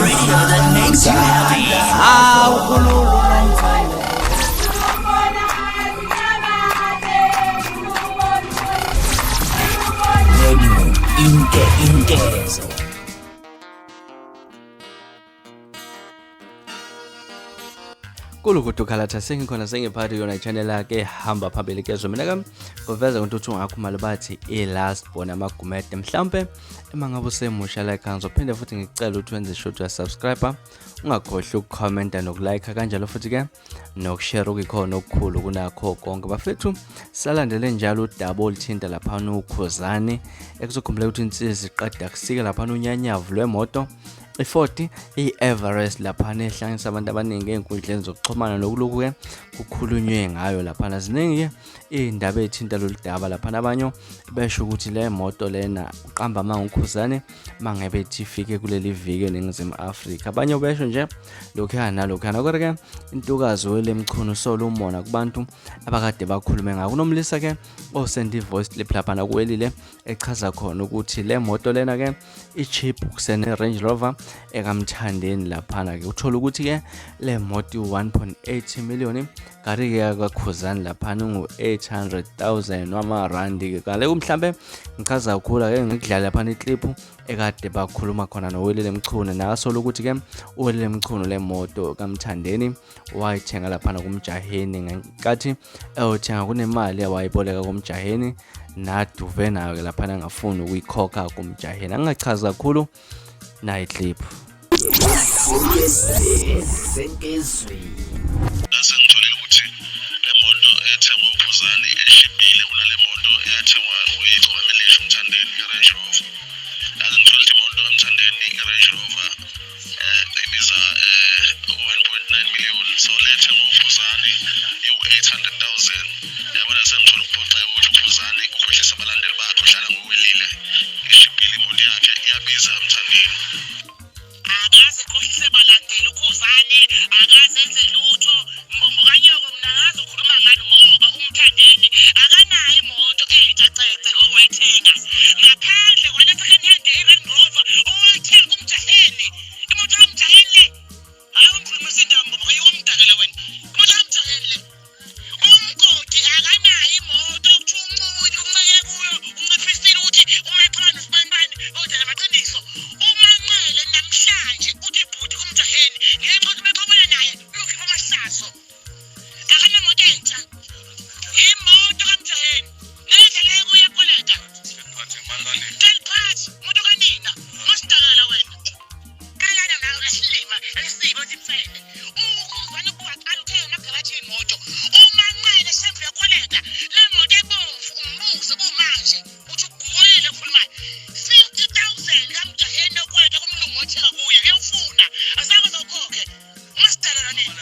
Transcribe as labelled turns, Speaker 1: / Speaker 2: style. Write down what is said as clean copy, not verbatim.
Speaker 1: radio that makes you happy. Intezo.
Speaker 2: Kulukutu khalatha sengikhona sengiphathi yona ichannel yakhe hamba phambili kezwe mina kam uveza ukuthi ungakho mali bathi last born amagumede mhlambe emangabe usemusha like ngizophinde futhi ngicela ukuthi wenze sure ukuthi subscribe ungakhohlwa ukucomment nokulike kanjalo futhi ke nokushare ukukhona okukhulu kunakho konke bafethu salandele njalo udaba olithinta lapha ukhuzane ekuzokhumbula ukuthi insizwa iqeda kusika lapha unyanyavu lwemoto i-40 i-Everest lapha ehlanganisa abantu abaningi enkundleni zokuxhumana nokuluku ke kukhulunywe ngayo lapha naziningi indaba ethinta loludaba lapha nabanye besho ukuthi le moto lena uqamba mangukhuzane mangabe ethi ifike kuleli viki eNingizimu Afrika abanye besho nje lokho nalokho kodwa ke intokazi welemchunu solo umona kubantu abakade bakhulume ngako kunomlisa ke osendi voice clip lapha na uWelile echaza khona ukuthi le moto lena ke i-cheap kusene Range Rover ekamthandeni laphana ke uthola ukuthi ke le moto 1.8 million kari ke akakhuzani laphana ngu800,000 wamarandi ke kale mhlambe ngichaza ukukhula ke ngikudlala laphana iclip ekade bakhuluma khona noWelile Mchunu nasola ukuthi ke uWelile Mchunu le moto kamthandeni wayithenga laphana kuMjaheni ngenkathi eyothenga kunemali ayiboleka kuMjaheni naduve nayo laphana ngafuni ukuyikhokha kuMjaheni angachaza kakhulu na iclip
Speaker 3: Sengitholile ukuthi le moto ethengwa ukhuzane eshibhile kunale moto eyathengwa uyichomeleshi uMthandeni iRange Rover. Yazi ngithola ukuthi imoto kaMthandeni iRange Rover ibiza 1.9 million. So lethengwa ukhuzane u800,000. Yabona sengithola ukuphoxeka ukuthi ukhuzane ukhohlisa abalandeli bakhe udlala ngoWelile. Ishibhile imoto yakhe iyabiza kaMthandeni. Akaze khohlise balandeli ukhuzane akaze enze lutho mbomvukanyoko mina ngazi ukhuluma ngani ngoba uMthandeni akanayo imoto ecacece okwethenga ngaphandle kwale second hand Range Rover owayithenga kuMjaheni imoto kaMjaheni le hayi ungikhulumisa indaba mbomvuka yomdakela wena imoto kaMjaheni le umgodi akanayo imoto okuthunquthi unceke kuyo unciphisile ukuthi umaxana sibanibani odela amaqiniso umanqele namhlanje uthi ibhuti kuMjaheni ngenxa ukuthi baxabana naye uyokhipha amahlazo akanamoto entsha imoto kaMjaheni ngendlela yokuyakoleta Delphathi moto kanina masidakela wena kalana nawe lasilima lesibo zimfene ukhuzana kuwaqala uthenga amagaraji imoto umanqele sembe yakoleta le moto ebomvu umbuzo kumanje uthi ugolile khulumayo 50,000 kaMjaheni okwetha kumlungu othenga kuye uyafuna azange zokhokhe masidakela nini